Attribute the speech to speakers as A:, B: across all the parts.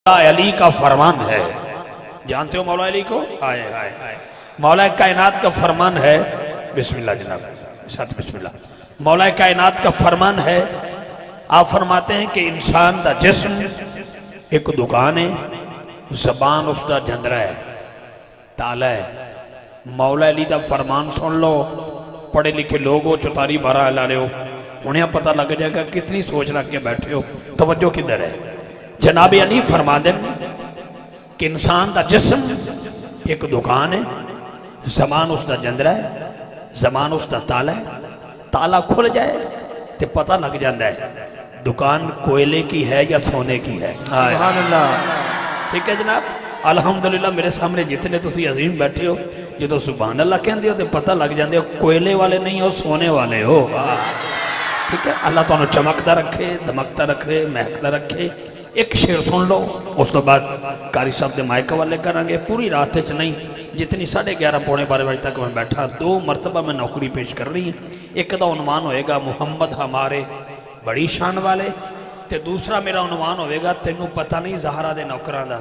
A: علی کا فرمان ہے، جانتے ہو مولا علی کو؟ آئے آئے آئے مولا کائنات کا فرمان ہے، بسم اللہ جناب ساتھ بسم اللہ، مولا کائنات کا فرمان ہے، آپ فرماتے ہیں کہ انسان دا جسم ایک دکان ہے، زبان اس دا جندرہ ہے، تالا ہے۔ مولا علی دا فرمان سن لو، پڑھے لکھے لوگ ہو، چتاری بارہ علا رہے ہو، انہیں پتہ لگ جائے گا کتنی سوچ رکھ کے بیٹھے ہو، توجہ کدھر ہے؟ جناب علی فرما دیں کہ انسان دا جسم ایک دکان ہے، زمان اس دا جندرہ ہے، زمان اس دا تالا ہے، تالا کھل جائے تو پتہ لگ جاندہ ہے دکان کوئلے کی ہے یا سونے کی ہے۔
B: سبحان اللہ۔
A: ٹھیک ہے جناب، الحمدللہ میرے سامنے جتنے تسی عظیم بیٹھے ہو جدو سبحان اللہ کہندے ہو تو پتہ لگ جاندے ہو کوئلے والے نہیں ہو، سونے والے ہو۔ ٹھیک ہے، اللہ تو انہوں چمکتا رکھے، دمکتا رکھے، مہکتا رکھے۔ ایک شعر سن لو، اس تو بعد قاری صاحب دے مائکہ والے کرانگے، پوری رات چ نہیں، جتنی 11:30 پونے 12 بجے تک میں بیٹھا، 2 مرتبہ میں نوکری پیش کر رہی ہیں۔ ایک دا عنوان ہوئے گا محمد ہمارے بڑی شان والے، تے دوسرا میرا عنوان ہوئے گا تینوں پتہ نہیں زہرہ دے نوکران دا۔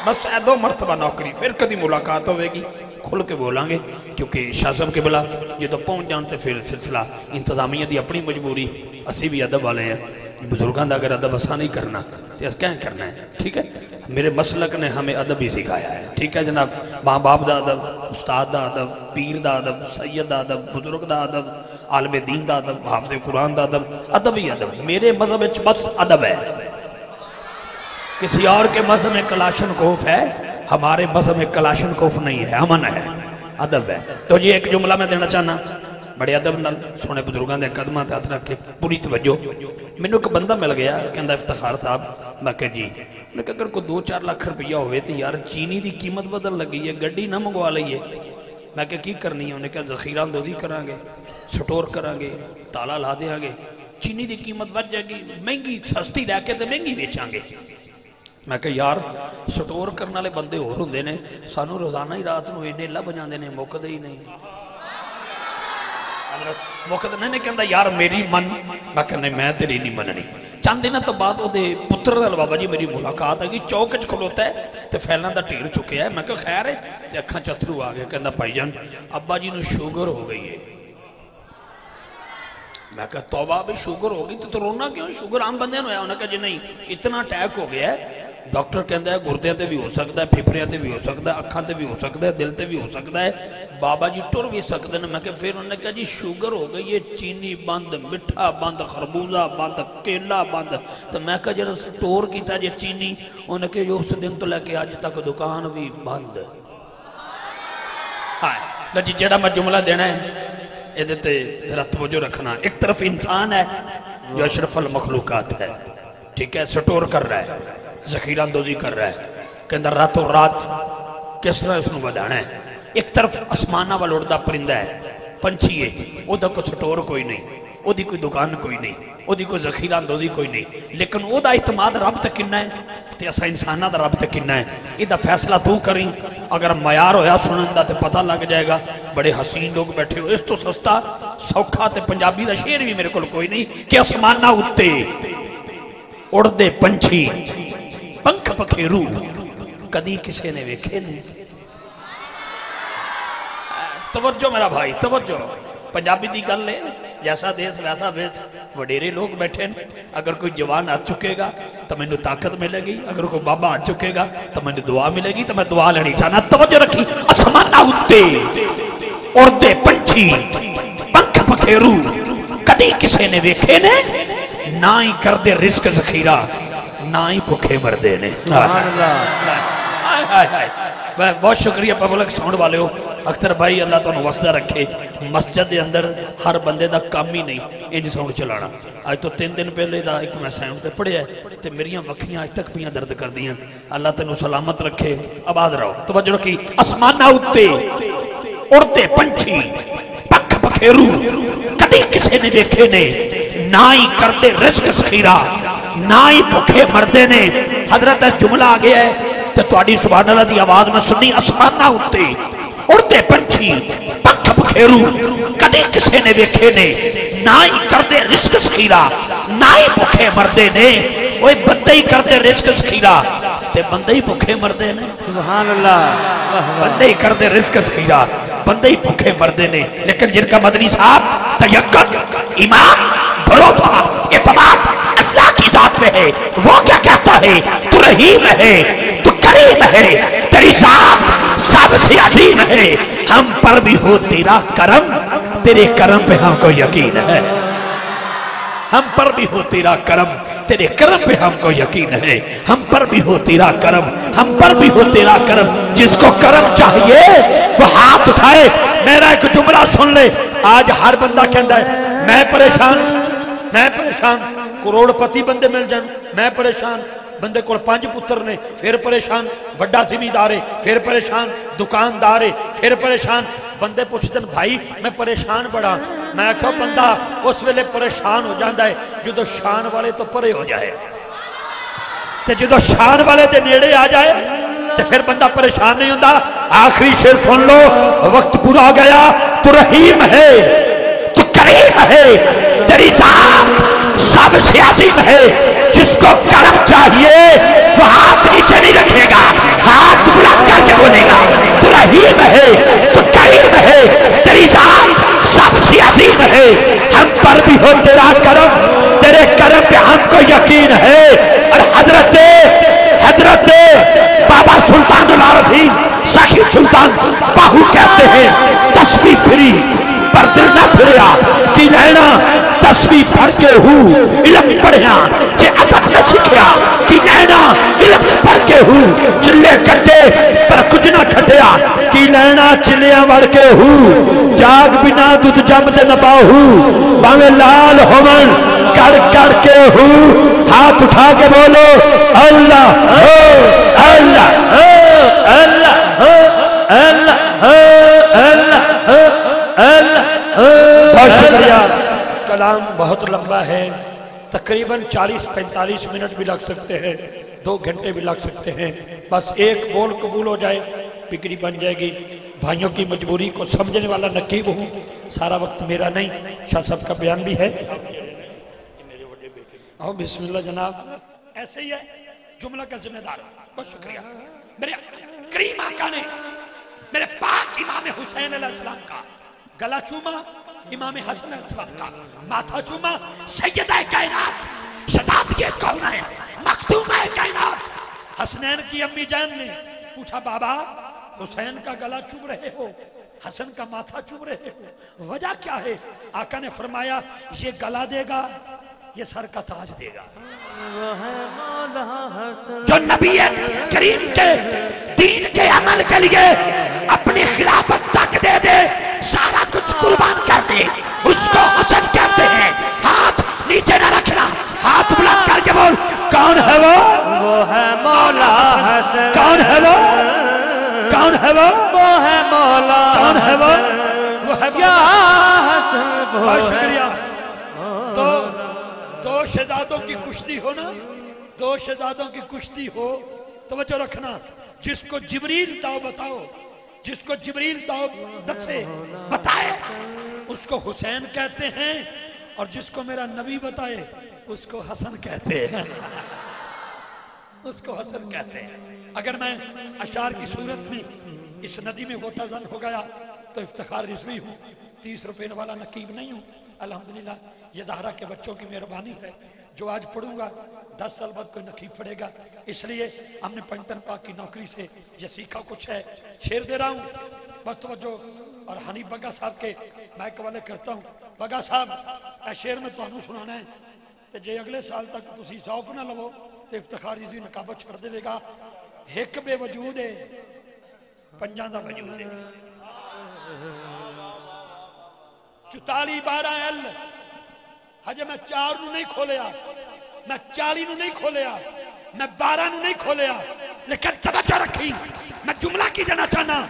A: بس 2 مرتبہ نوکری، پھر کدی ملاقات ہوئے گی، کھل کے بولیں گے، کیونکہ شاہ صاحب کے بلا یہ تو پہنچ جانتے پھر سلسلہ انتظامیہ دی اپنی مجبوری، اسی بھی ادب والے ہیں، بزرگان دا اگر ادب اسا نہیں کرنا تو اس کیا کرنا ہے؟ ٹھیک ہے، میرے مسلک نے ہمیں ادب ہی سکھایا ہے۔ ٹھیک ہے جناب، ماں باپ دا ادب، استاد دا ادب، پیر دا ادب، سید دا ادب، بزرگ دا ادب، عالم دین دا ادب، حافظ قرآن دا ادب، ادب ہی ادب۔ میرے مذہب وچ بس ادب ہے، کسی اور کے مذہب میں کلاشن کوف ہے، ہمارے مذہب میں کلاشن کوف نہیں ہے، امن ہے، ادب ہے۔ تو یہ ایک جملہ میں دینا چاہنا، بڑے ادب نال سونے بزرگاں دے قدماں تے ہاتھ رکھ کے پوری توجہ۔ مینوں ایک بندہ مل گیا کہندا افتخار صاحب، میں کہ جی، میں کہ اگر کوئی 2-4 لاکھ روپیہ ہوئے تو یار چینی دی قیمت بدل لگی ہے، گڈی نہ منگوا لئیے۔ میں کہ کی کرنی ہے؟ انہیں کہا ذخیرہ اندوزی کرانگے، سٹور کرانگے، تالا لا دیں گے، چینی دی قیمت بڑھ جائے گی، مہنگی سستی لے کے تے مہنگی بیچانگے۔ میں کہ یار سٹور کرنے والے بندے اور ہوندے نے، سانو روزانہ ہی رات نو اینے لب جاندے نے، مکدے ہی نہیں۔ حضرت مکدے نہیں کہندا یار میری من، میں کہ نہیں میں تیری نہیں مننی۔ چند دن تو بعد وہ دے پتر نال بابا جی میری ملاقات ہے گی، چوک وچ کھلوتا ہے تے فیلاں دا ٹھیر چکیا ہے۔ میں کہ خیر ہے تے اکھاں چترو آ گئے، کہندا بھائی جان ابا جی نو شوگر ہو گئی ہے۔ میں کہا توبہ بھی شوگر ہو گئی تو رونا کیوں؟ شوگر عام بندے نو ہے۔ انہوں نے کہا جی نہیں اتنا اٹیک ہو گیا ہے، ڈاکٹر کہندہ ہے گردے تے بھی ہو سکتا ہے، پھپڑے تے بھی ہو سکتا ہے، اکھاں تے بھی ہو سکتا ہے، دل تے بھی ہو سکتا ہے، بابا جی ٹر بھی سکتے ہیں۔ میں کہ پھر انہوں نے کہا جی شوگر ہو گئی ہے، چینی بند، مٹھا بند، خربوزہ بند، کیلا بند۔ تو میں کہا جب ٹور کیتا جی چینی، انہوں نے کہا اس دن تو لے کے آج تک دکان بھی بند۔ ہاں جی جڑا میں جملہ دینا ہے یہ دیتے ذرا توجہ رکھنا۔ ایک طرف انسان ہے جو اشرف المخلوقات ہے، ٹھیک ہے، سٹور کر رہا ہے، ذخیرہ اندوزی کر رہا ہے، کہ اندر راتوں رات کس طرح اس نے بدانا ہے۔ ایک طرف اسمانہ والا اڑدا پرندہ ہے، پنچھی ہے، وہ دا کوئی سٹور کوئی نہیں، وہ دی کوئی دکان کوئی نہیں، وہ دی کوئی ذخیرہ اندوزی کوئی نہیں، لیکن وہ دا اعتماد رب تک کنہ ہے تے اسا انسانہ دا رب تک کنہ ہے۔ یہ دا فیصلہ تو کریں، اگر معیار ہویا سنن دا تے پتہ لگ جائے گا۔ بڑے حسین لوگ بیٹھے ہو، اس تو سستا سوکھا تے پنجابی دا شعر بھی میرے کول کوئی نہیں کہ اسمانہ اُتے اڑ دے پنچھی پنکھ پکھیرو کدی کسے نے ویکھے نہیں۔ توجہ میرا بھائی توجہ، پنجابی دی گل ہے، جیسا دیس ویسا بیس، وڈیرے لوگ بیٹھے ہیں۔ اگر کوئی جوان آ چکے گا تو میں نے طاقت ملے گی، اگر کوئی بابا آ چکے گا تو میں نے دعا ملے گی، تو میں دعا لینی چاہنا۔ توجہ رکھی، اسمانہ اُتے اڑ دے پنچھی پنکھ پکھیرو کدی کسے نے ویکھے نے، نہ ہی کر دے رزق ذخیرہ، نہ ہی بھوکے مردے نے۔ بہت شکریہ پبلک ساؤنڈ والے ہو، اختر بھائی اللہ تو وسدہ رکھے۔ مسجد دے اندر ہر بندے دا کام ہی نہیں انج ساؤنڈ چلانا۔ آج تو 3 دن پہلے دا ایک میں ساؤنڈ تے پڑھے ہے تے میریاں وکھیاں آج تک پیاں درد کر دیاں۔ اللہ تینوں سلامت رکھے، آباد رہو۔ توجہ رکھی، اسمانہ اُتے اڑتے پنچھی پنکھ پکھیرو کدی کسے نے دیکھے نے، نہ ہی کردے رزق ذخیرہ، نہ ہی بھوکے مردے نے۔ حضرت جملہ آ گیا ہے تو تواڈی سبحان اللہ دی آواز میں سنی، اسمانہ اُتے اڑتے پنچھی پنکھ پکھیرو کدی کسے نے ویکھے نے، نہ ہی کردے رزق ذخیرہ، نہ ہی بھوکے مردے نے۔ اوے بندے ہی کرتے رزق سکھیرا تے بندے ہی بھوکے مردے نے
B: سبحان اللہ
A: بندے ہی کرتے رزق سکھیرا بندے ہی بھوکے مردے نے لیکن جن کا مدنی صاحب تیقن ایمان بھروسہ اعتماد اللہ کی ذات میں ہے وہ کیا کہتا ہے تو رحیم ہے تو کریم ہے تیری ذات سب سے عظیم ہے ہم پر بھی ہو تیرا کرم تیرے کرم پہ ہم کو یقین ہے ہم پر بھی ہو تیرا کرم تیرے کرم پہ ہم کو یقین ہے ہم پر بھی ہو تیرا کرم ہم پر بھی ہو تیرا کرم جس کو کرم چاہیے وہ ہاتھ اٹھائے میرا ایک جملہ سن لے آج ہر بندہ کہتا ہے میں پریشان کروڑ پتی بندے مل جان میں پریشان بندے کو 5 پتر نے پھر پریشان وڈا زمیندار ہے پھر پریشان دکاندار ہے پھر پریشان بندے پوچھتے ہیں بھائی میں پریشان بڑا میں کہو بندہ اس ویلے پریشان ہو جاندہ ہے جدو شان والے تو پرے ہو جائے تے جدو شان والے دے نیڑے آ جائے تے پھر بندہ پریشان نہیں ہوندہ آخری شعر سن لو وقت پورا گیا تو رحیم ہے تو کریم ہے تیری ذات سب سے عظیم ہے جس کو کرم چاہیے وہ ہاتھ نیچے نہیں رکھے گا ہاتھ بلند کر کے بولے گا تو رحیم ہے تو کریم ہے تیری ذات سب سے عظیم ہے ہم پر بھی ہو تیرا کرم تیرے کرم پہ ہم کو یقین ہے اور حضرت بابا سلطان العارفین ساقی سلطان باہو کہتے ہیں تسبیح پھری پر دل نہ پھریا کی لینا تسبیح پڑھ کے علم پڑھیا جے ادب نہ سکھیا کی لینا علم پڑھ کے چلے کٹے پر کچھ نہ کھٹیا کی لینا چلیاں وڑ کے جاگ بنا دودھ جم دے نباہو باوے لال ہومن کڑ کے ہاتھ اٹھا کے بولو اللہ ہو اللہ ہو اللہ ہو اللہ ہو اللہ ہو اللہ ہو بہت شکریہ کلام بہت لمبا ہے تقریباً 40-45 منٹ بھی لگ سکتے ہیں 2 گھنٹے بھی لگ سکتے ہیں بس ایک بول قبول ہو جائے بگڑی بن جائے گی بھائیوں کی مجبوری کو سمجھنے والا نقیب ہوں سارا وقت میرا نہیں شاہ صاحب کا بیان بھی ہے بسم اللہ جناب ایسے ہی ہے جملہ کا ذمہ دار بہت شکریہ میرے کریم آقا نے میرے پاک امام حسین علیہ السلام کا گلا چوما امام حسن علیہ السلام کا ماتھا چوما سیدہ کائنات شہزادی کون ہے مختومہ کائنات حسنین کی امی جان نے پوچھا بابا حسین کا گلا چوم رہے ہو حسن کا ماتھا چوم رہے ہو وجہ کیا ہے آقا نے فرمایا یہ گلا دے گا یہ سر کا تاج دے گا جو نبی کریم کے دین کے عمل کے لیے اپنی خلافت تک دے دے سارا کچھ قربان کر دے اس کو حسن کہتے ہیں ہاتھ نیچے نہ رکھنا ہاتھ بلند کر کے بول کون ہے وہ
B: ہے مولا حسن
A: کون ہے وہ کون ہے وہ
B: ہے مولا
A: کون ہے وہ ہے
B: یا حسن
A: بہت شکریہ تو 2 شہزادوں کی کشتی ہو نا 2 شہزادوں کی کشتی ہو توجہ رکھنا جس کو جبریل تاؤ بتاؤ جس کو جبریل تاؤ دسے بتائے اس کو حسین کہتے ہیں اور جس کو میرا نبی بتائے اس کو حسن کہتے ہیں اس کو حسن کہتے ہیں اگر میں اشعار کی صورت میں اس ندی میں غوطہ زن ہو گیا تو افتخار رضوی ہوں 30 روپے والا نقیب نہیں ہوں الحمدللہ یہ زہرا کے بچوں کی مہربانی ہے جو آج پڑھوں گا 10 سال بعد کوئی نقیب پڑھے گا اس لیے ہم نے پنٹن پاک کی نوکری سے یہ سیکھا کچھ ہے شعر دے رہا ہوں بس توجہ اور حنیف بگا صاحب کے میں قوالے کرتا ہوں بگا صاحب اے شعر میں تانوں سنانا ہے تے جے اگلے سال تک تسی ذوق نہ لو تے افتخار رضوی نقابت چھڑ دے گا ایک بے وجود ہے پنجاں دا وجود ہے 44-12 ایل ہجے میں 4 نو نہیں کھولیا میں 40 نو نہیں کھولیا میں 12 نو نہیں کھولیا لیکن توجہ رکھی میں جملہ کی جانا چاہنا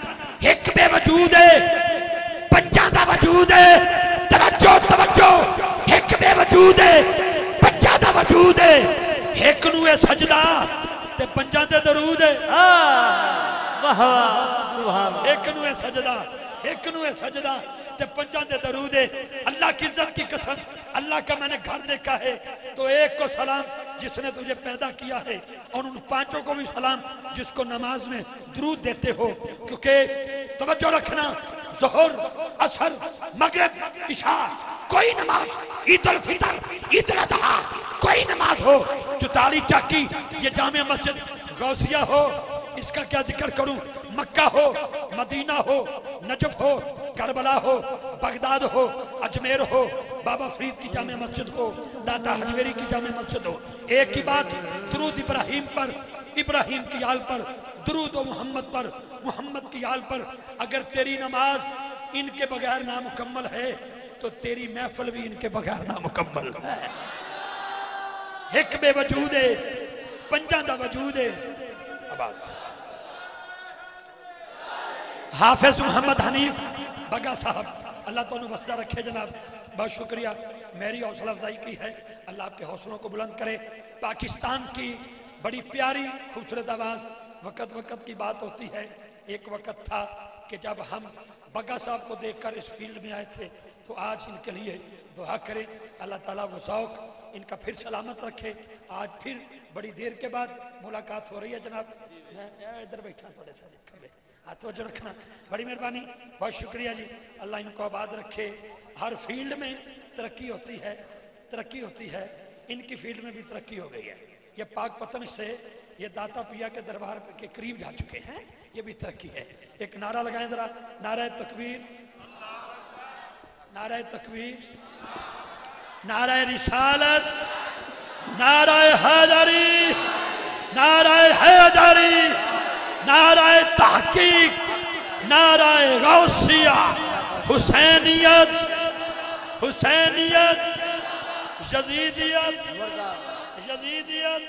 A: ایک بے وجود ہے پنجاں دا وجود ہے توجہ توجہ ایک بے وجود ہے پنجاں دا وجود ہے ایک نو ہے سجدہ تے پنجاں تے درود ہے ایک نو ہے سجدہ ایک نو ہے سجدہ تے پنجاں تے درود ہے اللہ کی عزت کی قسم اللہ کا میں نے گھر دیکھا ہے تو ایک کو سلام جس نے تجھے پیدا کیا ہے، اور ان پانچوں کو بھی سلام جس کو نماز میں درود دیتے ہو، کیونکہ توجہ رکھنا، ظہر، عصر، مغرب، عشاء، کوئی نماز، عید الفطر، عید الاضحیٰ، کوئی نماز ہو جو تالی چاکی، یہ جامع مسجد غوثیہ ہو، اس کا کیا ذکر کروں، مکہ ہو، مدینہ ہو، نجف ہو، کربلا ہو، بغداد ہو، اجمیر ہو، بابا فرید کی جامع مسجد ہو، داتا حجویری کی جامع مسجد ہو، ایک ہی بات، درود ابراہیم پر، ابراہیم کی آل پر، درود و محمد پر، محمد کی آل پر۔ اگر تیری نماز ان کے بغیر نامکمل ہے تو تیری محفل بھی ان کے بغیر نامکمل ہے۔ ایک بے وجود ہے، پنجاں دا وجود ہے۔ آباد حافظ محمد حنیف بگا صاحب، اللہ تعالیٰ وسطہ رکھے جناب، بہت شکریہ، میری حوصلہ افزائی کی ہے، اللہ آپ کے حوصلوں کو بلند کرے۔ پاکستان کی بڑی پیاری خوبصورت آواز، وقت وقت کی بات ہوتی ہے، ایک وقت تھا کہ جب ہم بگا صاحب کو دیکھ کر اس فیلڈ میں آئے تھے، تو آج ان کے لیے دعا کریں، اللہ تعالیٰ وہ ذوق ان کا پھر سلامت رکھے۔ آج پھر بڑی دیر کے بعد ملاقات ہو رہی ہے جناب، میں ادھر بیٹھا تھوڑے سارے کھبے ہاتھ توجہ رکھنا، بڑی مہربانی، بہت شکریہ جی، اللہ ان کو آباد رکھے۔ ہر فیلڈ میں ترقی ہوتی ہے، ترقی ہوتی ہے، ان کی فیلڈ میں بھی ترقی ہو گئی ہے۔ یہ پاک پتن سے یہ داتا پیا کے دربار کے قریب جا چکے ہیں، یہ بھی ترقی ہے۔ ایک نعرہ لگائیں ذرا، نعرہ تکبیر، نعرہ تکبیر، نعرہ رسالت، نعرہ حیدری، نعرہ حیدری، نعرہ تحقیق، نعرہ غوثیہ، حسینیت، حسینیت، یزیدیت، یزیدیت۔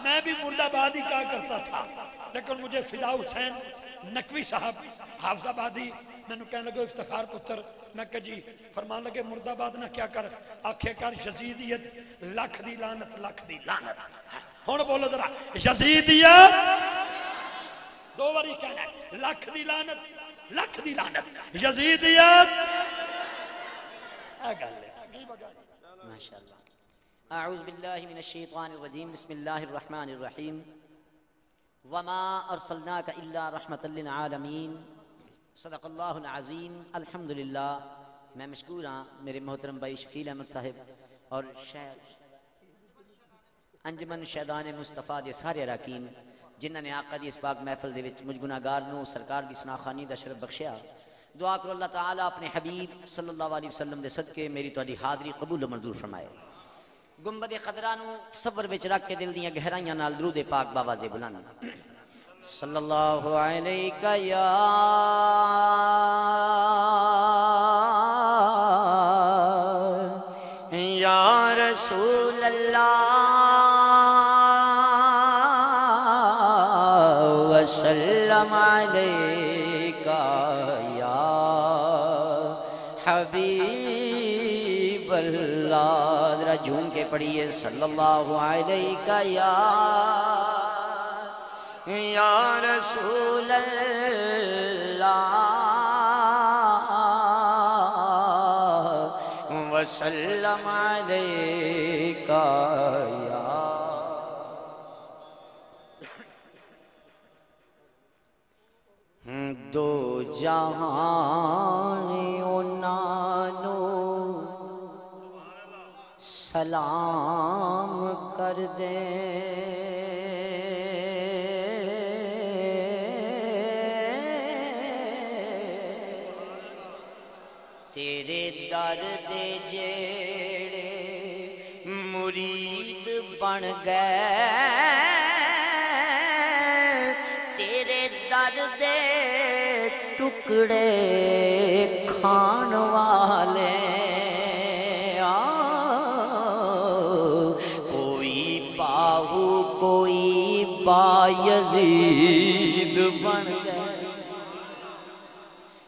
A: میں بھی مرد آبادی کہا کرتا تھا، لیکن مجھے فدا حسین نقوی صاحب حافظ آبادی میں نے کہنے لگے افتخار پتر، میں کہ جی، فرمان لگے مرد آباد نہ کیا کر، آنکھیں کر یزیدیت، لکھ دی لعنت، لکھ دی لعنت۔ ہون بولو ذرا، یزیدیت، دو باری کہنا ہے، لکھ دی لعنت، لکھ دی لعنت، یزیدیت۔
C: ماشاءاللہ۔ اعوذ باللہ من الشیطان الرجیم، بسم اللہ الرحمن الرحیم۔ وما ارسلناک الا رحمۃ للعالمین، صدق اللہ العظیم۔ الحمدللہ، میں مشکور ہاں میرے محترم بھائی شکیل احمد صاحب اور انجمن شہدان مصطفیٰ دے سارے اراکین جنہاں نے آقا دی اس پاک محفل دے وچ مجھ گناہگار نو سرکار دی سناخانی دا شرف بخشیا۔ دعا کرو اللہ تعالیٰ اپنے حبیب صلی اللہ علیہ وسلم دے صدقے میری تہاڈی حاضری قبول و منظور فرمائے۔ گنبد خضرا نو تصور وچ رکھ کے دل دیاں گہرائیاں نال درود پاک باوا دے بلند۔ صلی اللہ علیہ یا رسول اللہ وسلم علیکہ یا حبیب اللہ۔ ذرا جھوم کے پڑھیے، صلی اللہ علیہ یا رسول اللہ وسلم علیکہ یا۔ دو جہان انانو سلام کر دیں، تیرے در دے جیڑے مرید بن گئے، تیرے در دے ٹکڑے کھان والے، کوئی باہو کوئی با یزید بن گئے،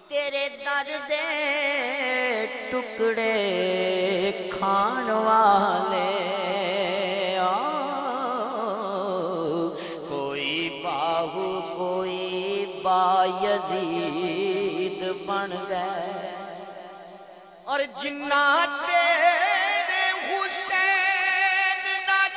C: تیرے در دے ٹکڑے کھان والے، کوئی باہو کوئی با یزید بن گئے، اور جنہ تیرے حسین نال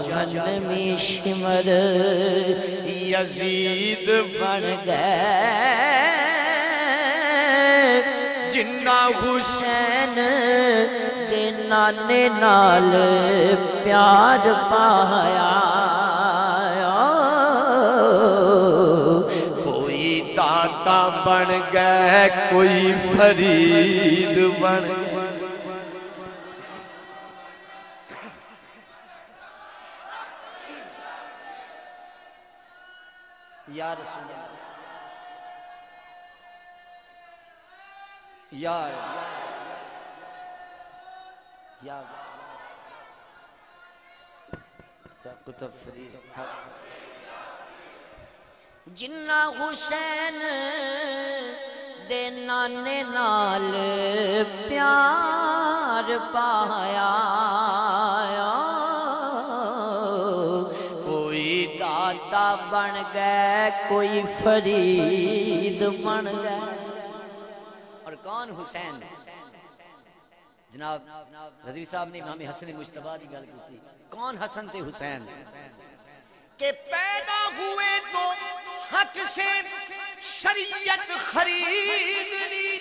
D: جہنمی شمر یزید بن گئے جنہ حسین دے نانے نال پیار پایا کوئی داتا بن گئے کوئی فرید بن گئے یا رسول اللہ یا قطب فرید جنہ حسین دے نانے نال پیار پایا کوئی داتا بن گئے کوئی فرید بن گئے اور کون حسین جناب رضوی صاحب نے امام حسن مجتبیٰ کی گل کی کون حسن تے حسین کہ پیدا ہوئے تو حق سے شریعت خرید لی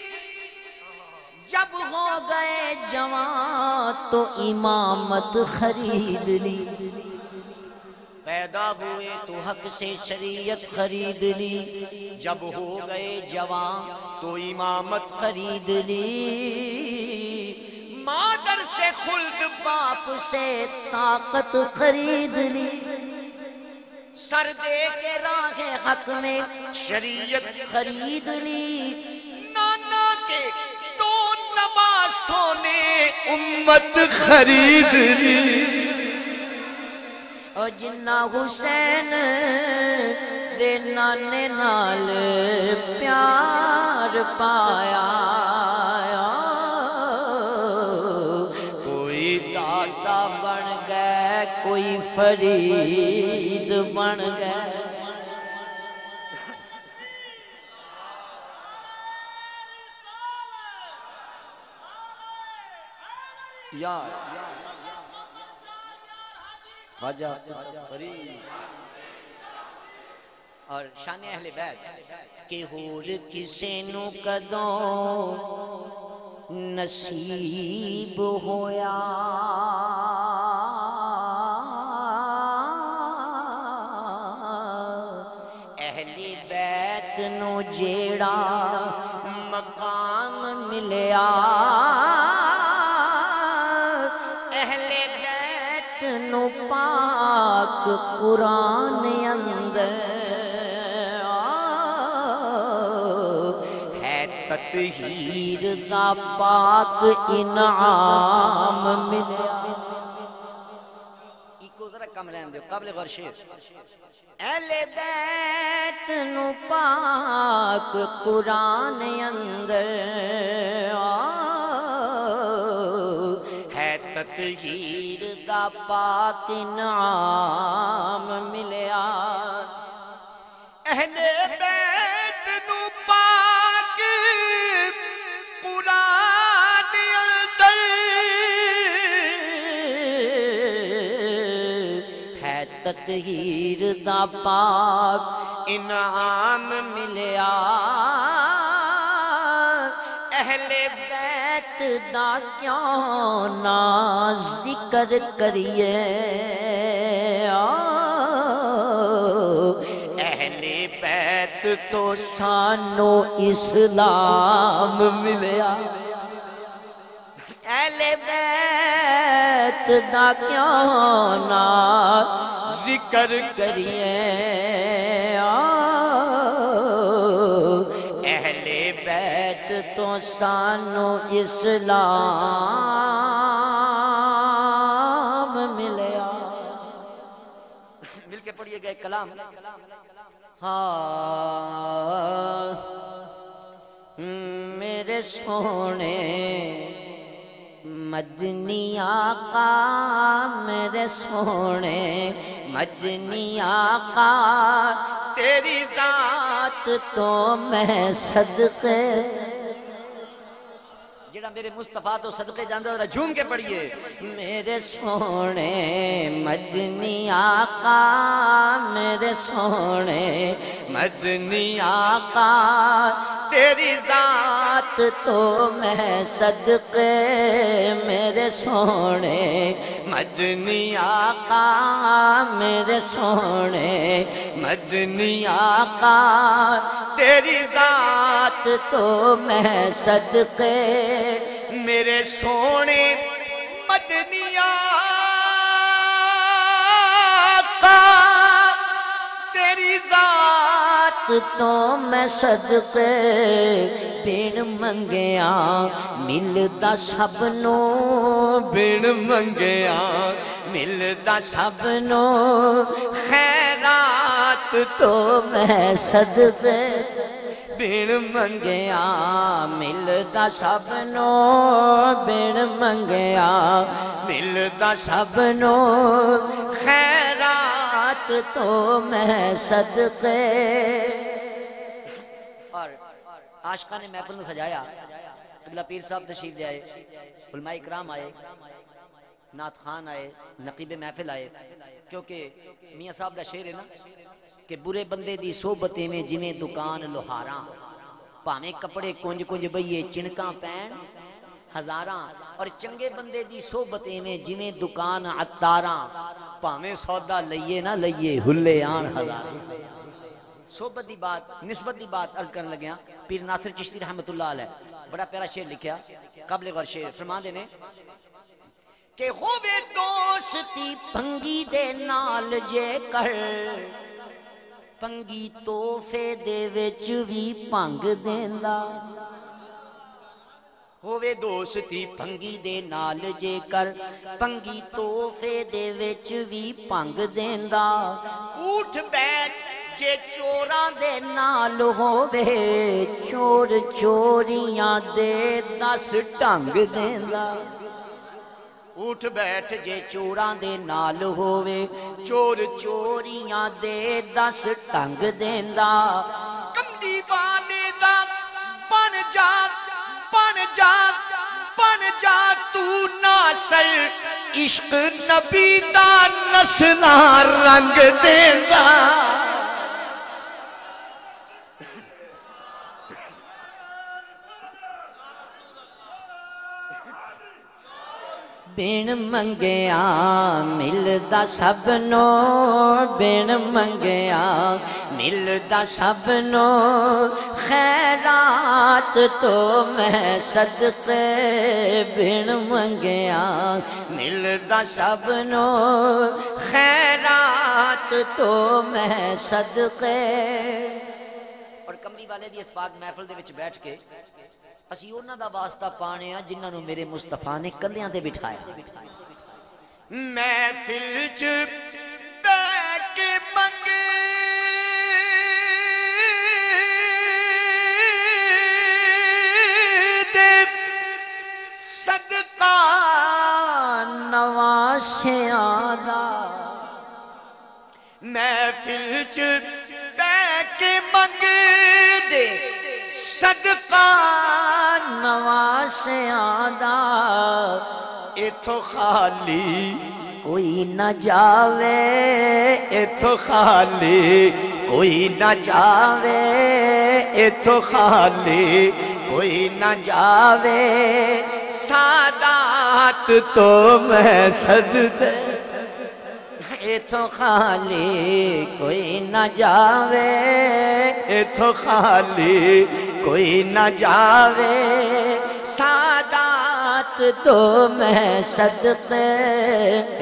D: جب ہو گئے جوان تو امامت خرید لی پیدا ہوئے تو حق سے شریعت خرید لی جب ہو گئے جوان تو امامت خرید لی مادر سے خلد باپ سے طاقت خرید لی سر دے کے راہ حق میں شریعت خرید لی نانا کے دو نواسوں نے امت خرید لی اور جنہ حسین دے نانے نال پیار پایا کوئی داتا بن گئے کوئی فرید بن گئے یا خواجہ فرید اور شان اہل بیت کہ ہور کسے نو کدوں نصیب ہویا اہل بیت نو جیڑا مقام ملیا نو پاک قرآن اندر ہے تطہیر دا پاک انعام ملیا ایک کو ذرا کم رہن دے قبل غرشیر اہل بیت نو پاک قرآن اندر ہے تطہیر دا پاک انعام ملیا اہل بیت نو پاک قرآن اندر ہے تطہیر دا پاک انعام ملیا اہل بیت دا کیوں نہ ذکر کریے اہل بیت تو سانو اسلام ملیا اہل بیت دا کیوں نہ ذکر کریے اہل بیت تو سانو اسلام ملیا مل کے پڑھئے گئے کلام ہاں میرے سونے مدنی آقا میرے سونے مدنی آقا تیری ذات تو میں صدقے
C: جڑا میرے مصطفیٰ تو صدقے جاندہ ذرا جھوم کے پڑھیے میرے سونے مدنی آقا میرے سونے مدنی آقا تیری ذات تو میں صدقے میرے سونے مدنی آقا میرے سونے مدنی آقا تیری ذات تو میں صدقے میرے سونے مدنی آقا تیری ذات تو میں صدقے بن منگیا ملدا سب نو بن منگیا ملدا سب نو خیرات تو میں صدقے بن منگیا ملدا سب نو بن منگیا ملدا سب نو خیرات تو میں صدقے اور عاشقاں نے محفل میں سجایا قبلہ پیر صاحب تشریف لے آئے علماء اکرام آئے نعت خان آئے نقیب محفل آئے کیونکہ میاں صاحب دا شعر ہے نا کہ برے بندے دی صحبتیں میں جویں دکان لوہاراں پاویں کپڑے کنج کنج بئیے چنکاں پین ہزاراں اور چنگے بندے دی صحبتیں میں جویں دکان عطاراں پاویں سودا لئیے نہ لئیے ہلے آن ہزاراں صحبت دی بات نسبت دی بات عرض کرنے لگیاں پیر ناصر چشتی رحمت اللہ علیہ بڑا پیارا شعر لکھیا قابل غور شعر فرما دینے کہ ہووے دوستی پنگی دے نال جے کر پنگی توفے دے وچ وی پنگ دیندا ہووے دوستی پنگی دے نال جے کر پنگی توفے دے وچ وی پنگ دیندا اٹھ بیٹھ جے چوراں دے نال ہووے چور چوریاں دے 10 ڈنگ دیندا اٹھ بیٹھ جے چوراں دے نال ہووے چور چوریاں دے 10 ڈنگ دیندا کملی والے دا بن جا تو ناصر عشق نبی دا نسلا رنگ دیندا بن منگیا ملدا سب نو بن منگیا ملدا سب نو خیرات تو میں صدقے بن منگیا ملدا سب نو خیرات تو میں صدقے اور کملی والے دی اس پاک محفل دے وچ بیٹھ کے اسی انہاں دا واسطہ پانے ہاں جنہاں نو میرے مصطفیٰ نے کلیاں تے بٹھایا محفل چ بیٹھ کے منگے دے صدقہ نواسیاں دا محفل چ بیٹھ کے منگے دے صدقہ نواسیاں دا ایتھو خالی کوئی نہ جاوے ایتھو خالی کوئی نہ جاوے ایتھو خالی کوئی نہ جاوے سادات تو میں صدقے ایتھو خالی کوئی نہ جاوے ایتھو خالی کوئی نہ جاوے سادات تو میں صدقے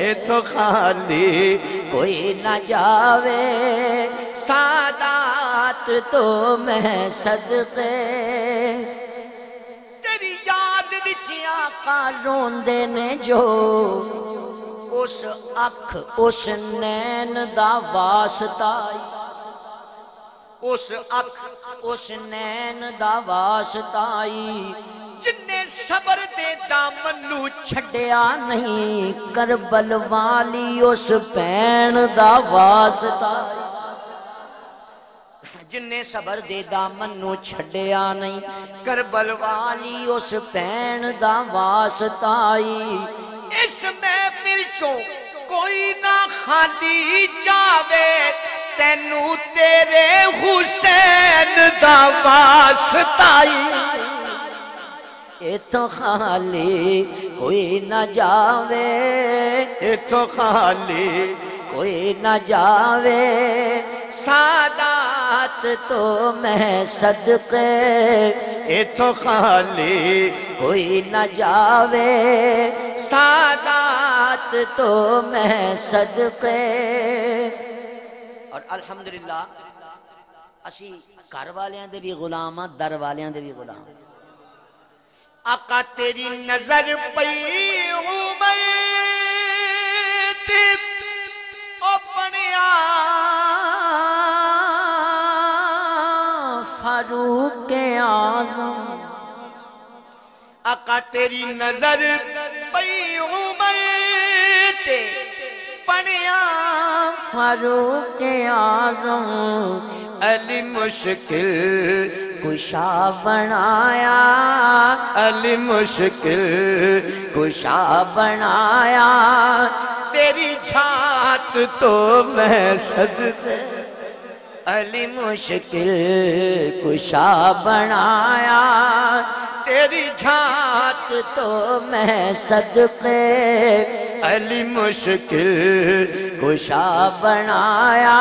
C: ایتھو خالی کوئی نہ جاوے سادات تو میں صدقے تیری یاد وچ آقا روندے نے جو اس اکھ اس نین دا واسطہ اس اکھ اس نین دا واسطہ جنہیں صبر دے دامن نو چھڑیا نہیں کربل والی اس پین دا واسطہ جنہیں صبر دے دامن نو چھڑیا نہیں کربل والی اس پین دا واسطائی اس محفل چوں کوئی نہ خالی جاوے تینو تیرے حسین دا واسطائی ایتھو خالی کوئی نہ جاوے ایتھو خالی کوئی نہ جاوے سادات تو میں صدقے ایتھو خالی کوئی نہ جاوے سادات تو میں صدقے اور الحمدللہ اسی گھر والیاں دے بھی غلام ہاں در والیاں دے بھی غلام آقا تیری نظر پئی عمر تے اپنے فاروق اعظم آقا تیری نظر پئی عمر تے پڑیا فاروق اعظم علی مشکل کشا بنایا علی مشکل کشا بنایا تیری جھات تو میں صدقے علی مشکل کشا بنایا تیری جھات تو میں صدقے علی مشکل کشا بنایا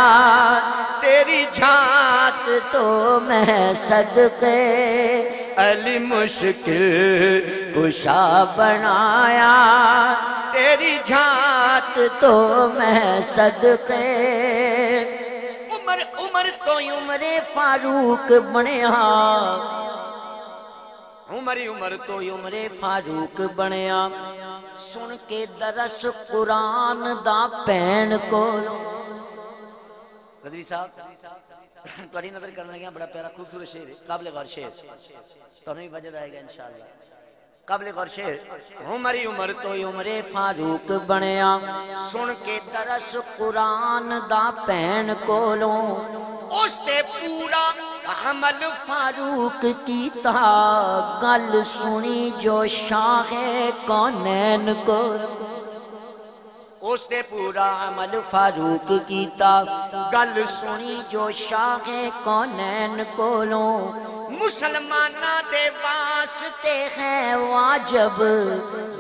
C: تیری جھات تو میں صدقے علی مشکل کشا بنایا تیری جھات تو میں صدقے عمر تو عمر فاروق بنیا عمر تو عمر فاروق بنیا سن کے درس قرآن دا پین کو رضوی صاحب تھوڑی نظر کرنے لگے بڑا پیارا خوبصورت شعر قابل غور شعر تو نہیں وجد آئے گا انشاءاللہ قابل غور شعر عمر تو عمر فاروق بنیا سن کے درس قرآن دا پین کولوں اس تے پورا عمل فاروق کیتا گل سنی جو شاہ کونین کو اس نے پورا عمل فاروق کیتا گل سنی جو شاہ کونین کولوں مسلمانہ دے واسطے ہے واجب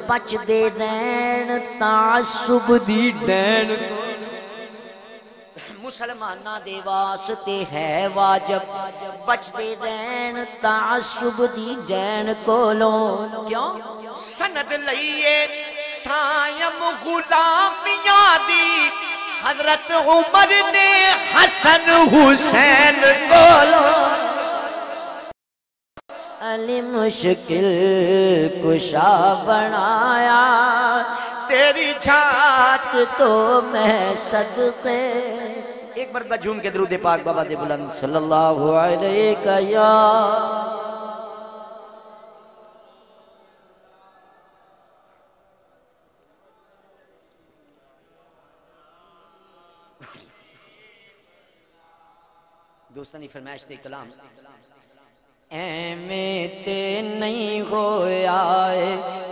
C: بچ دے دین تعصب دی دین مسلمانہ دے واسطے ہے واجب بچ دے دین تعصب دی دین کولوں کیوں سند لئیے سائم غلامیاں دی حضرت عمر نے حسن حسین کولوں علی مشکل کشا بنایا تیری جھات تو میں صدقے ایک مرتبہ جھوم کے درود پاک بابا دے بلند صلی اللہ علیہ یا دوستان کی فرمائش دے کلام ایمیں تے نہیں ہویا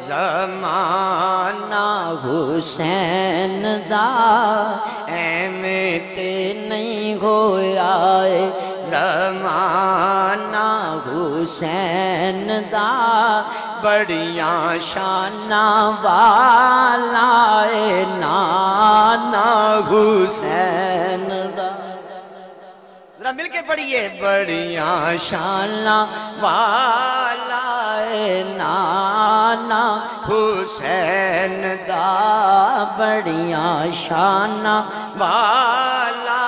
C: زمانہ حسین دا ایمیں تے نہیں ہویا زمانہ حسین دا بڑیاں شانہ والا نانا حسین دا ذرا مل کے پڑھئے بڑیاں شانہ والا نانا حسین دا بڑیاں شانہ والا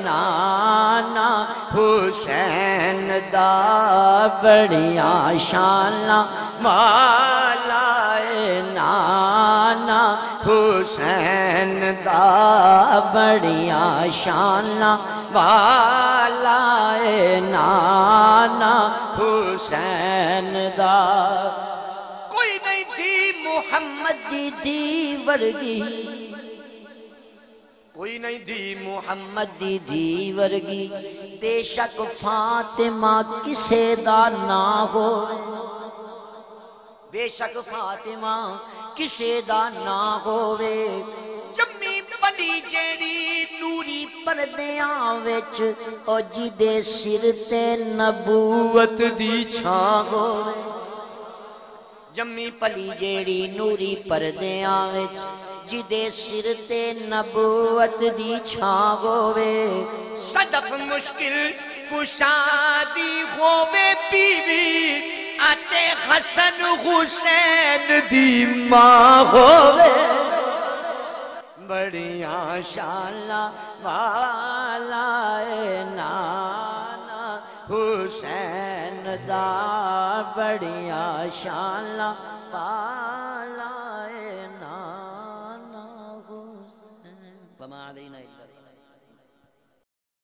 C: نانا حسین دا بڑیاں شانہ والا نانا حسین دا بڑیاں شانہ والا نانا حسین دا کوئی نہیں تھی محمد دی ورگی
D: کوئی نہیں دی
C: محمد دی دھی ورگی بے شک فاطمہ کسے دا نہ ہو بے شک فاطمہ کسے دا نہ ہووے
D: جمی پلی جیڑی
C: نوری پردیاں وچ او جی دے سر تے نبوت دی چھاں ہووے جمی پلی جیڑی نوری پردیاں وچ جی دے سر تے نبوت دی چھاں ہووے
D: صدف مشکل کشادی ہووے بیوی آتے حسن حسین دی ماں ہووے
C: بڑیاں شالا والا اے نانا حسین دا بڑیاں شالا والا